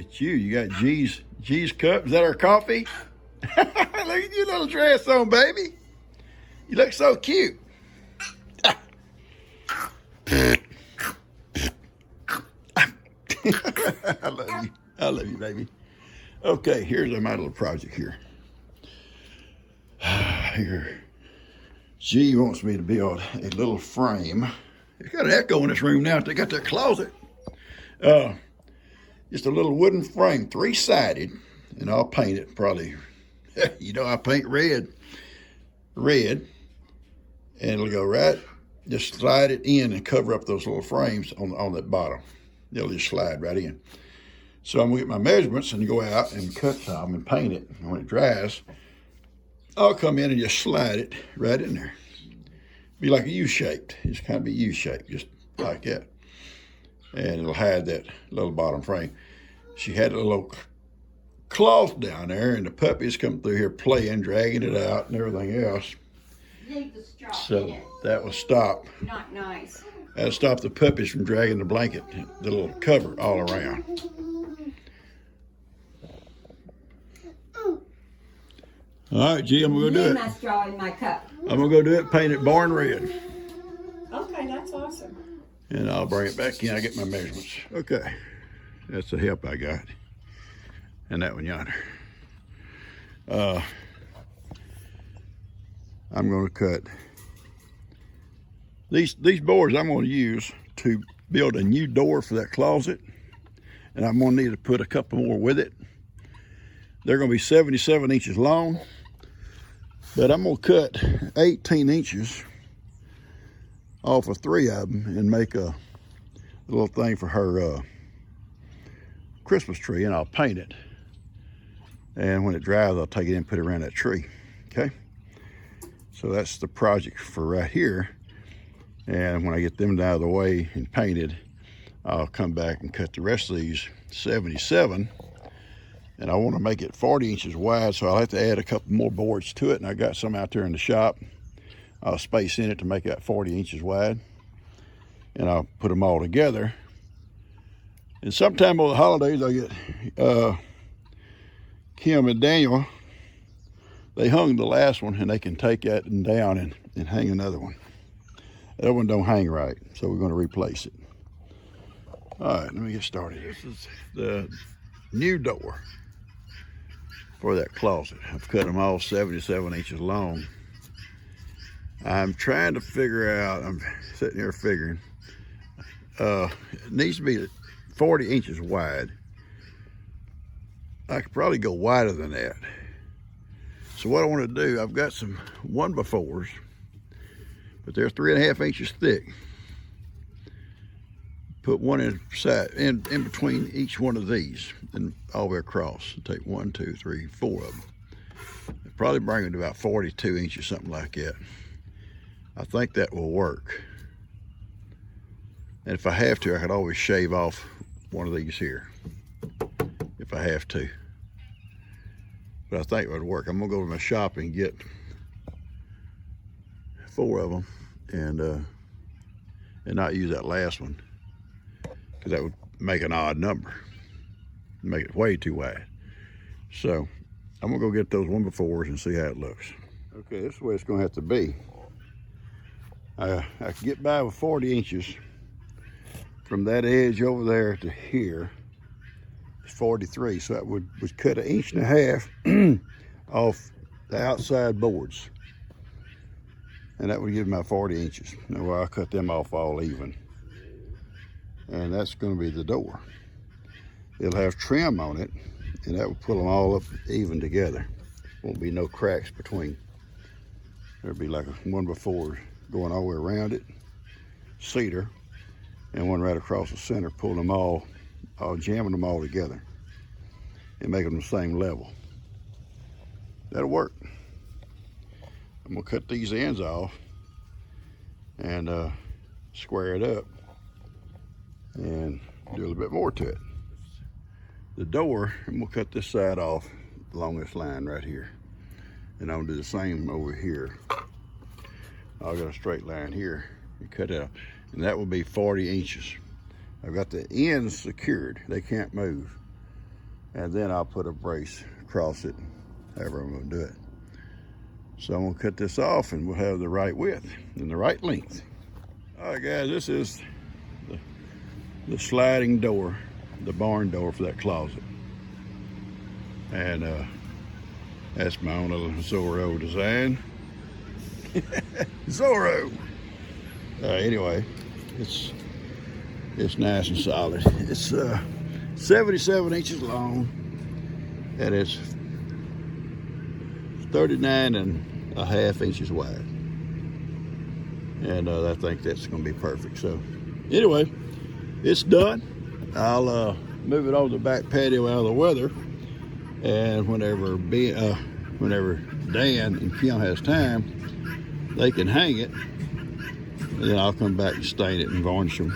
at you. You got G's cup. Is that our coffee? Look at your little dress on, baby. You look so cute. I love you. I love you, baby. Okay, here's my little project here. Here. G wants me to build a little frame. It's got an echo in this room now. They got that closet. Just a little wooden frame, 3-sided, and I'll paint it probably. You know, I paint red, and it'll go right. Just slide it in and cover up those little frames on that bottom. They'll just slide right in. So I'm gonna get my measurements and go out and cut some and paint it. And when it dries, I'll come in and just slide it right in there. Be like a U-shaped. Just kind of be U-shaped, just like that. And it'll hide that little bottom frame. She had a little cloth down there, and the puppies come through here playing, dragging it out and everything else. So that will stop. Not nice. That'll stop the puppies from dragging the blanket, the little cover all around. All right, G, I'm gonna go do it. My straw in my cup. I'm gonna go do it, paint it barn red. Okay, that's awesome. And I'll bring it back in. I get my measurements. Okay, that's the help I got. And that one yonder. I'm gonna cut these boards. I'm gonna use to build a new door for that closet, and I'm gonna need to put a couple more with it. They're gonna be 77 inches long, but I'm gonna cut 18 inches off of 3 of them and make a little thing for her Christmas tree, and I'll paint it. And when it dries, I'll take it in and put it around that tree, okay? So that's the project for right here. And when I get them out of the way and painted, I'll come back and cut the rest of these 77. And I want to make it 40 inches wide, so I'll have to add a couple more boards to it. And I got some out there in the shop. I'll space in it to make that 40 inches wide. And I'll put them all together. And sometime over the holidays, I'll get Kim and Daniel. They hung the last one, and they can take that and down and hang another one. That one don't hang right, so we're going to replace it. All right, let me get started. This is the new door for that closet. I've cut them all 77 inches long. I'm trying to figure out, I'm sitting here figuring, it needs to be 40 inches wide. I could probably go wider than that. So what I want to do, I've got some 1x4s, but they're 3.5 inches thick. Put one in between each one of these and all the way across. Take 1, 2, 3, 4 of them. It'll probably bring it to about 42 inches, something like that. I think that will work. And if I have to, I could always shave off one of these here, if I have to. But I think it would work. I'm gonna go to my shop and get 4 of them and not use that last one, because that would make an odd number, make it way too wide. So I'm gonna go get those 1x4s and see how it looks. Okay, this is the way it's gonna have to be. I can get by with 40 inches from that edge over there to here. It's 43, so that would cut 1.5 inches off the outside boards, and that would give me 40 inches. Now I'll cut them off all even, and that's going to be the door. It'll have trim on it, and that will pull them all up even together. Won't be no cracks between. There'll be like a 1x4 going all the way around it, cedar, and one right across the center, pulling them all jamming them all together and making them the same level. That'll work. I'm gonna cut these ends off and square it up and do a little bit more to it. The door, I'm gonna cut this side off along this line right here, and I'm gonna do the same over here. I've got a straight line here and cut it out, and that will be 40 inches. I've got the ends secured, they can't move. and then I'll put a brace across it, however I'm gonna do it. So I'm gonna cut this off and we'll have the right width and the right length. All right, guys, this is the sliding door, the barn door for that closet. And that's my own little Zorro design. Zorro! Anyway, it's nice and solid. It's 77 inches long, and it's 39.5 inches wide. And I think that's gonna be perfect. So anyway, it's done. I'll move it over the back patio out of the weather, and whenever Dan and Kim has time, they can hang it, and then I'll come back and stain it and varnish them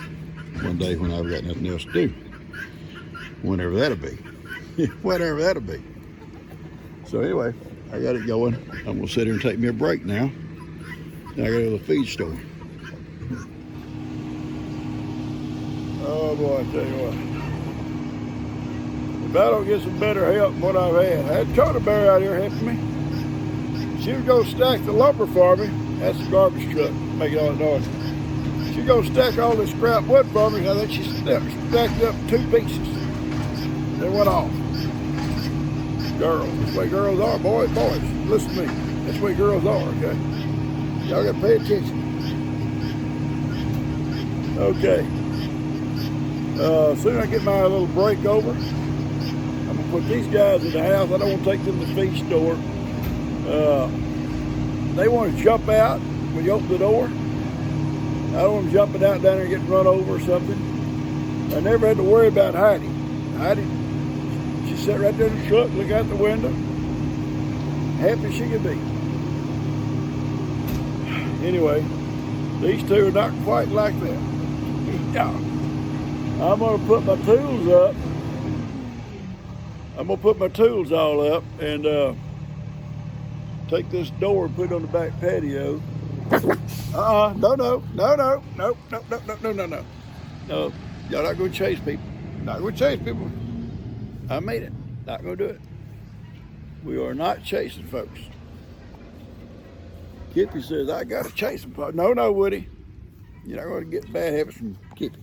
one day when I've got nothing else to do. Whenever that'll be. Whenever that'll be. So anyway, I got it going. I'm gonna sit here and take me a break now. Then I gotta go to the feed store. Oh boy, I tell you what. If I don't get some better help than what I've had. I had Charter Bear out here helping me. She was gonna stack the lumber for me. That's the garbage truck making all that noise. She gonna stack all this scrap wood for me. I think she stacked up 2 pieces. They went off. Girls, that's the way girls are, boys. Listen to me. That's the way girls are, okay? Y'all gotta pay attention. Okay. As soon as I get my little break over, I'm gonna put these guys in the house. I don't want to take them to the feed store. They want to jump out when you open the door. I don't want them jumping out down there and getting run over or something. I never had to worry about Heidi. Heidi, she sat right there in the truck, look out the window, happy she could be. Anyway, these two are not quite like that. I'm gonna put my tools up. I'm gonna put my tools all up and take this door and put it on the back patio. No. No, y'all not gonna chase people. Not gonna chase people. I made it. Not gonna do it. We are not chasing folks. Kippy says, I gotta chase them. No, Woody. You're not gonna get bad habits from Kippy.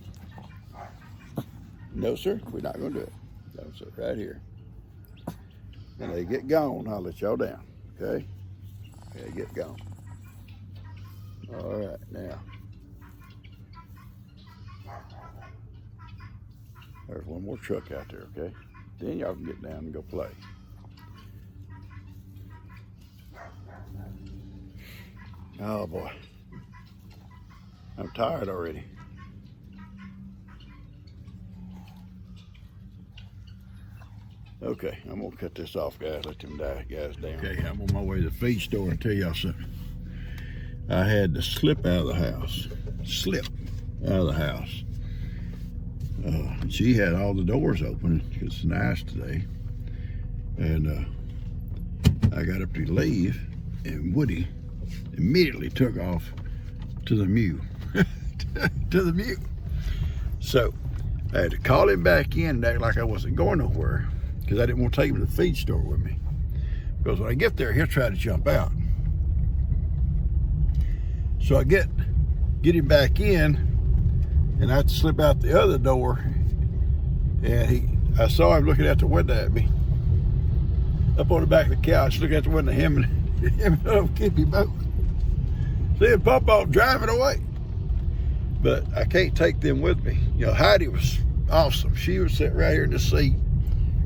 No, sir, we're not gonna do it. No, sir, right here. When they get gone, I'll let y'all down, okay? Okay, get gone. All right, now. There's one more truck out there, okay? Then y'all can get down and go play. Oh boy. I'm tired already. Okay, I'm gonna cut this off, guys. Let them guys down. Okay, I'm on my way to the feed store and tell y'all something. I had to slip out of the house. She had all the doors open. It's nice today. And I got up to leave, and Woody immediately took off to the mew. To the mew. So I had to call him back in and act like I wasn't going nowhere, because I didn't want to take him to the feed store with me. Because when I get there, he'll try to jump out. So I get him back in, and I have to slip out the other door, and I saw him looking out the window at me, up on the back of the couch, looking out the window, him and Kippy both. Seeing Papa driving away. But I can't take them with me. You know, Heidi was awesome. She would sit right here in the seat,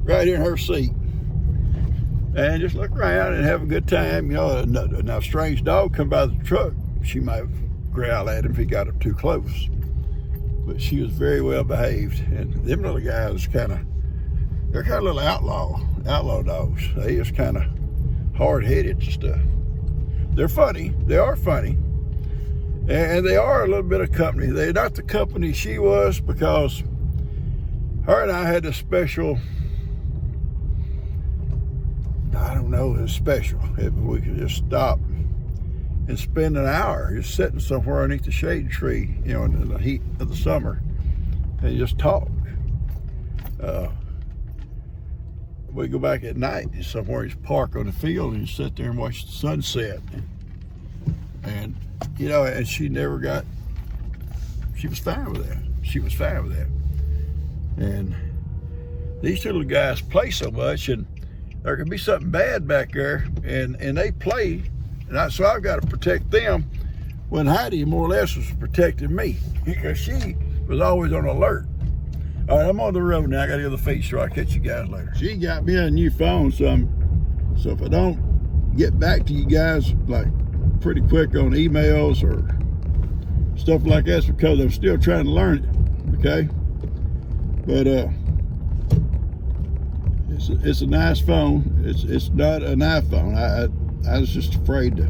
right in her seat, and just look around and have a good time. You know, now a strange dog come by the truck, she might growl at him if he got up too close. But she was very well behaved, and them little guys they're kind of little outlaw dogs. They just kind of hard-headed and stuff. They're funny. They are funny. And they are a little bit of company. They're not the company she was, because her and I had a special, I don't know, it's special. If we could just stop and spend an hour just sitting somewhere underneath the shade tree, you know, in the heat of the summer, and just talk. we go back at night and somewhere just park on the field and sit there and watch the sunset. And you know, and she was fine with that. She was fine with that. And these two little guys play so much, and there can be something bad back there, and they play, and so I've got to protect them when Heidi more or less was protecting me because she was always on alert. All right, I'm on the road now. I got to go to the feed store. I'll catch you guys later. She got me a new phone, so if I don't get back to you guys like pretty quick on emails or stuff like that, it's because I'm still trying to learn it. Okay, but it's a nice phone. It's not an iPhone. I was just afraid to.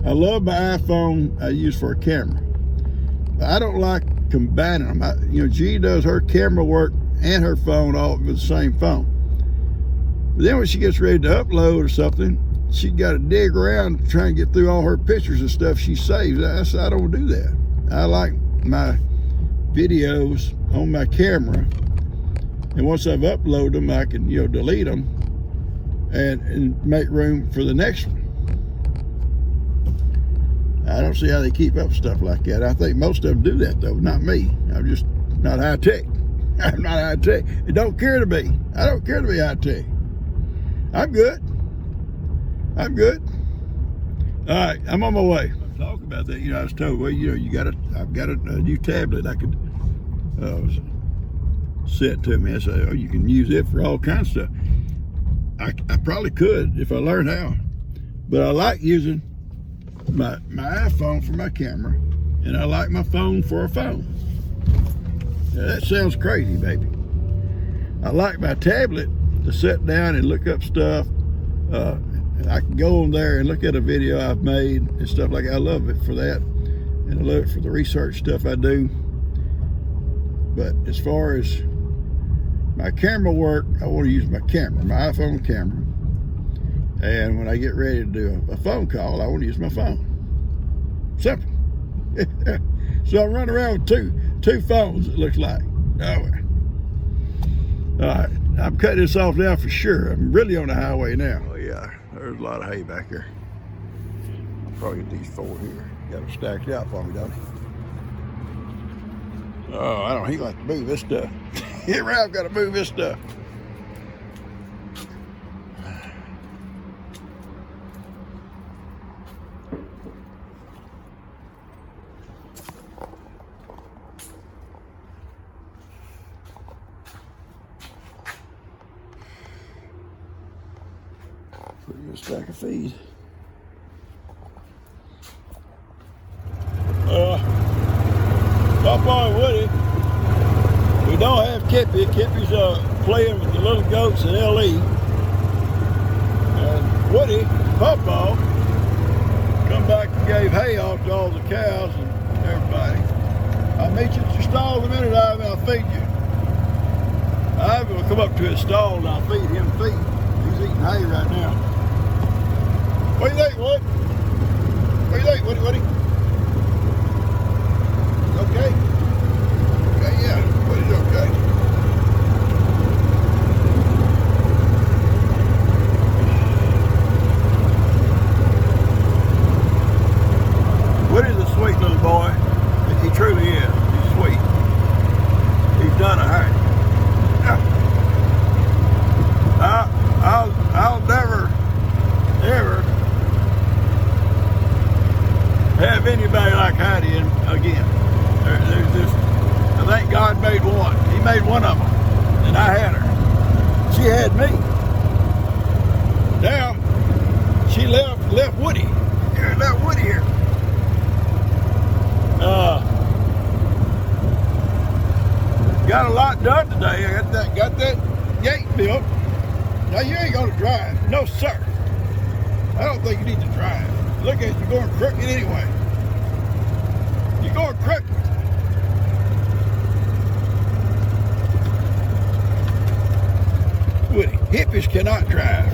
I love my iPhone I use for a camera. But I don't like combining them. You know, G does her camera work and her phone all with the same phone. But then when she gets ready to upload or something, she got to dig around to try and get through all her pictures and stuff she saves. I don't do that. I like my videos on my camera, and once I've uploaded them, I can, you know, delete them and make room for the next one. I don't see how they keep up stuff like that. I think most of them do that though, not me. I'm just not high tech. I'm not high tech. It don't care to be. I don't care to be high tech. I'm good. I'm good. All right, I'm on my way. Talk about that. You know, I was told, well, you know, I've got a new tablet I could sent to me. I said, oh, you can use it for all kinds of stuff. I probably could if I learned how, but I like using my iPhone for my camera, and I like my phone for a phone. Now, that sounds crazy, baby. I like my tablet to sit down and look up stuff. I can go on there and look at a video I've made and stuff like that. I love it for that, and I love it for the research stuff I do. But as far as my camera work, I want to use my camera, my iPhone camera. And when I get ready to do a phone call, I want to use my phone. Simple. So I'm running around with two phones, it looks like. Oh, all right, I'm cutting this off now for sure. I'm really on the highway now. Oh yeah, there's a lot of hay back here. I'll probably get these 4 here. Got them stacked out for me, don't he? Oh, he like to move this stuff. Yeah, Ralph got to move this stuff. Pretty good stack of feed. Papa and Woody, we don't have Kippy. Kippy's playing with the little goats at LE. And Woody, Papa, come back and gave hay off to all the cows and everybody. I'll meet you at your stall in a minute, Ivan, I'll feed you. Ivan will come up to his stall and I'll feed him feed. He's eating hay right now. What do you think, Wood? What do you think, Woody? Okay? Okay, yeah. Woody's okay. Woody's a sweet little boy. He truly is. He's sweet. He's done a hay. I'll never, ever have anybody like Heidi again. There's just, I think God made one. He made one of them, and I had her. She had me. Now she left Woody. Here, left Woody here. Got a lot done today. I got that gate built. Now you ain't gonna drive, no sir. I don't think you need to drive. Look at you going crooked anyway. You're going crooked. Woody, hippies cannot drive.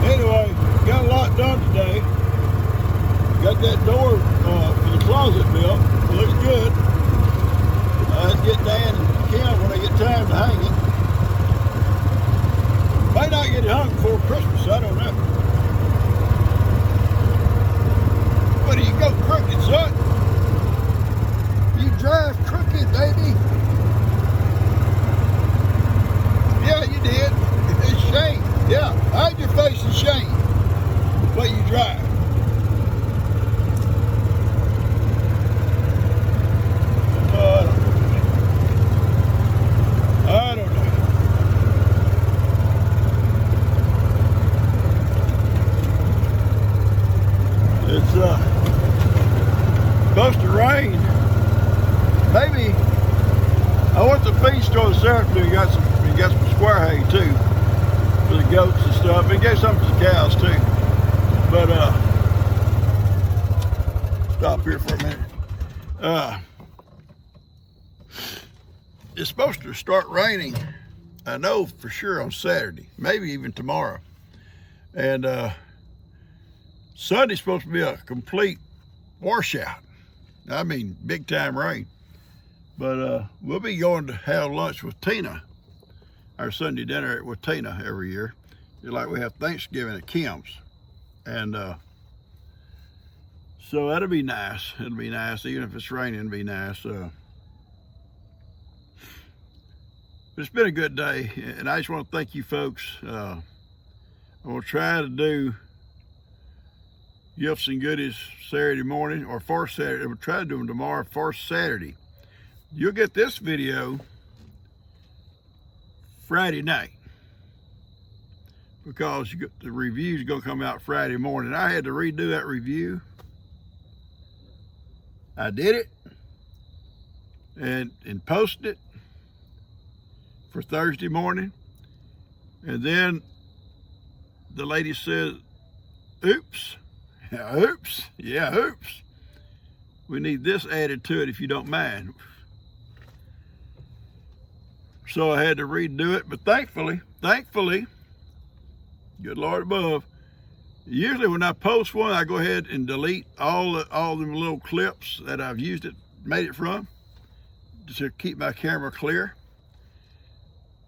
Anyway, got a lot done today. Got that door for the closet closet built. It looks good. Let's get Dan and Kim when they get time to hang it. May not get it hung before Christmas, I don't know. But you go crooked, son. You drive crooked, baby. Yeah, you did. It's shame. Yeah, hide your face in shame. The way you drive. I don't know. It's supposed to rain. Maybe I went to the feed store this afternoon. You got some square hay too for the goats and stuff. And gave some to the cows too. But stop here for a minute. It's supposed to start raining, I know for sure, on Saturday, maybe even tomorrow. And Sunday's supposed to be a complete washout. I mean, big time rain. But we'll be going to have lunch with Tina, our Sunday dinner with Tina every year. Just like we have Thanksgiving at Kim's. And so that'll be nice. It'll be nice, even if it's raining, it'll be nice. But it's been a good day, and I just want to thank you folks. I'm going to try to do gifts and goodies Saturday morning, or first Saturday. We'll try to do them tomorrow, first Saturday. You'll get this video Friday night, because the review's going to come out Friday morning. I had to redo that review. I did it and posted it for Thursday morning. And then the lady said, oops. Oops. Yeah, oops. We need this added to it if you don't mind. So I had to redo it, but thankfully, good Lord above, usually when I post one, I go ahead and delete all them little clips that I've made it from, to keep my camera clear.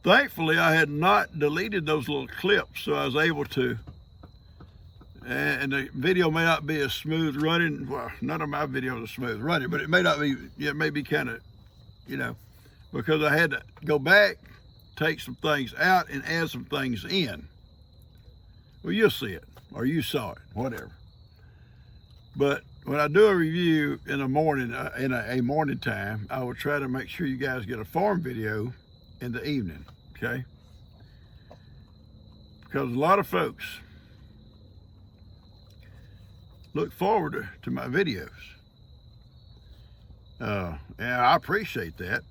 Thankfully, I had not deleted those little clips, so I was able to, and the video may not be as smooth running. Well, none of my videos are smooth running, but it may not be, it may be kind of, because I had to go back, take some things out, and add some things in. Well, you'll see it, or you saw it, whatever. But when I do a review in the morning, in a morning time, I will try to make sure you guys get a farm video in the evening, okay? Because a lot of folks look forward to my videos. And I appreciate that,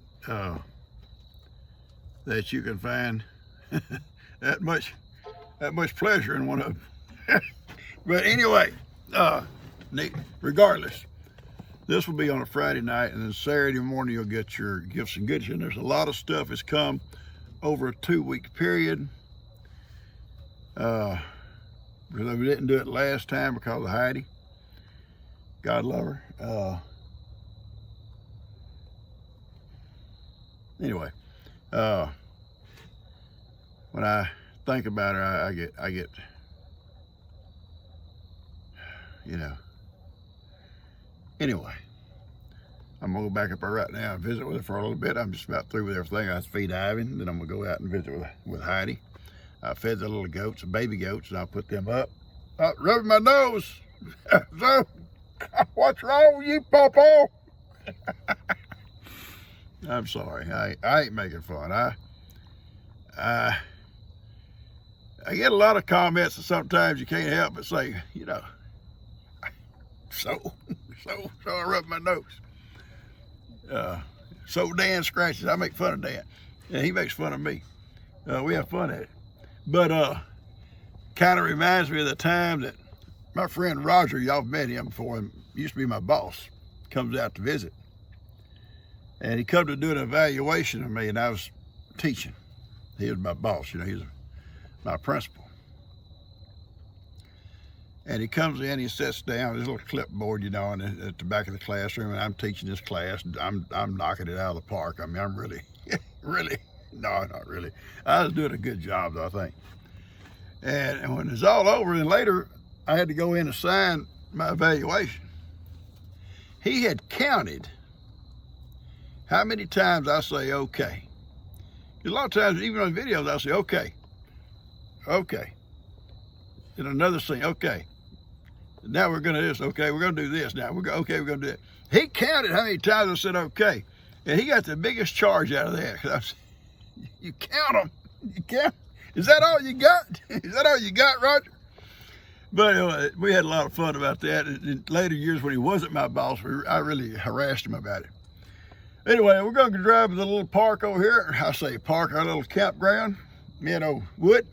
that you can find that much pleasure in one of them. But anyway, regardless, this will be on a Friday night, and then Saturday morning you'll get your gifts and goodies. And there's a lot of stuff that's come over a 2-week period. Because we didn't do it last time because of Heidi. God love her. Anyway, when I think about her, I get, Anyway, I'm gonna go back up there right now and visit with her for a little bit. I'm just about through with everything. I feed Ivan, then I'm gonna go out and visit with Heidi. I fed the little goats, the baby goats, and I'll put them up. Rubbing my nose. So, what's wrong with you, Papa? I'm sorry. I ain't making fun. I get a lot of comments, and sometimes you can't help but say, so I rub my nose. So Dan scratches. I make fun of Dan, and he makes fun of me. We have fun at it. But kind of reminds me of the time that my friend Roger, y'all met him before, and used to be my boss, comes out to visit. And he come to do an evaluation of me, and I was teaching. He was my boss, he was my principal. And he comes in, he sits down, his little clipboard, you know, and at the back of the classroom, and I'm teaching this class. I'm knocking it out of the park. I mean, I'm really, no, not really. I was doing a good job, though, I think. And when it's all over, and later, I had to go in and sign my evaluation. He had counted how many times I say okay. A lot of times, even on videos, I say okay, okay. Then another thing, okay. Now we're gonna do this, okay, we're gonna do this now. Okay, we're gonna do it. He counted how many times I said okay. And he got the biggest charge out of that. Cause you count them, you count. Is that all you got? Is that all you got, Roger? But anyway, we had a lot of fun about that. In later years when he wasn't my boss, I really harassed him about it. Anyway, we're gonna drive to the little park over here. I say park, our little campground, me and old Wood.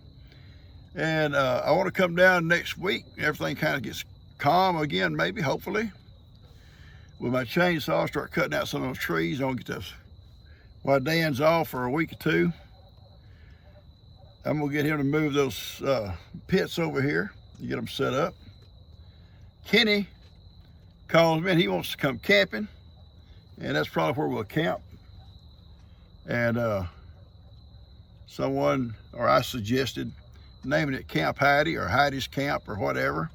And I want to come down next week. Everything kind of gets calm again, maybe, hopefully. With my chainsaw, start cutting out some of those trees. I want to get those, while Dan's off for a week or two. I'm going to get him to move those pits over here, get them set up. Kenny calls me and he wants to come camping. And that's probably where we'll camp. And someone, or I suggested, naming it Camp Heidi or Heidi's Camp or whatever.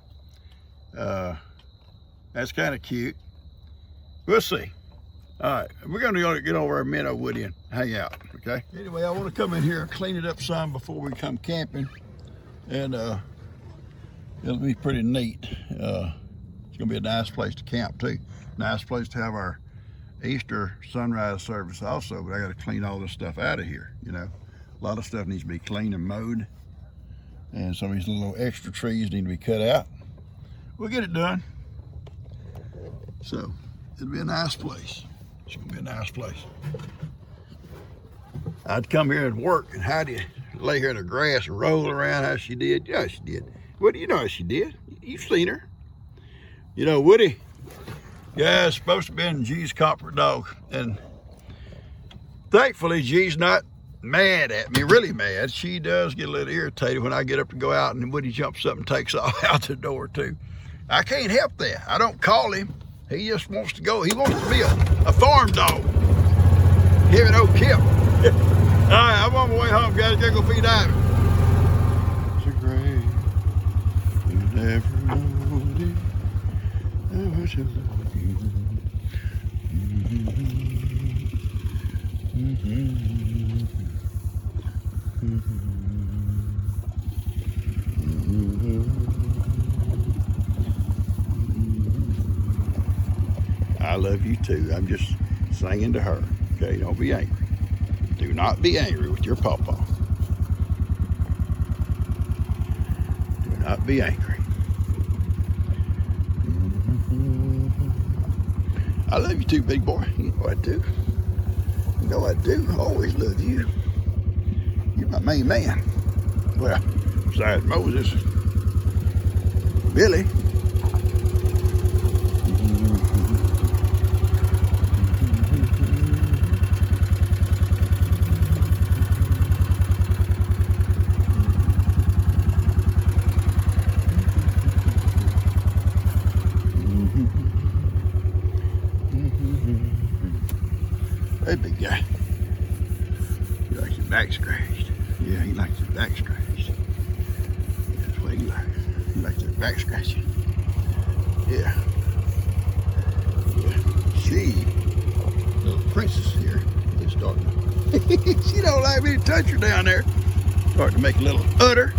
That's kind of cute. We'll see. All right, we're gonna get over our Minnow Woody and hang out, okay? Anyway, I want to come in here and clean it up some before we come camping. And it'll be pretty neat. It's gonna be a nice place to camp too. Nice place to have our Easter sunrise service also, but I gotta clean all this stuff out of here, you know. A lot of stuff needs to be cleaned and mowed. And some of these little extra trees need to be cut out. We'll get it done. So, it'll be a nice place. It's gonna be a nice place. I'd come here and work and Heidi lay here in the grass and roll around how she did. Yeah, she did. Woody, you know how she did. You've seen her. You know, Woody, yeah, it's supposed to be in G's copper dog. And thankfully, G's not mad at me, really mad. She does get a little irritated when I get up to go out and Woody jumps up and takes off out the door too. I can't help that. I don't call him. He just wants to go. He wants to be a farm dog. Him and old Kip. All right, I'm on my way home, guys. Gotta go feed Ivy. So great, you never know it. How much I love you. I love you too. I'm just singing to her. Okay, don't be angry. Do not be angry with your pawpaw. Do not be angry. I love you too, big boy. You know I do. You know I do. I always love you. You're my main man. Well, besides Moses, Billy. Hey, big guy. He likes his back scratched. Yeah, he likes his back scratched. That's what he likes. He likes his back scratching. Yeah. Yeah. She, little princess here, is starting to, she don't like me to touch her down there. Starting to make a little udder.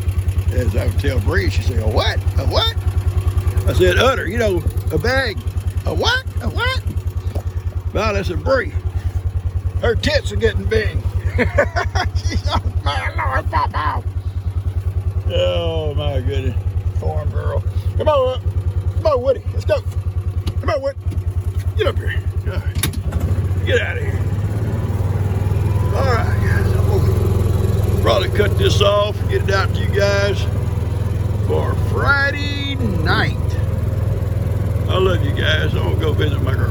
As I would tell Bree, she said, a what? A what? I said, udder, you know, a bag. A what? A what? Well, that's a Bree. Her tits are getting big. She's, oh my Lord, Papa. Oh my goodness. Farm girl. Come on up. Come on, Woody. Let's go. Come on, Woody. Get up here. Get out of here. All right, guys. I'm gonna probably cut this off and get it out to you guys for Friday night. I love you guys. I'm gonna go visit my girl.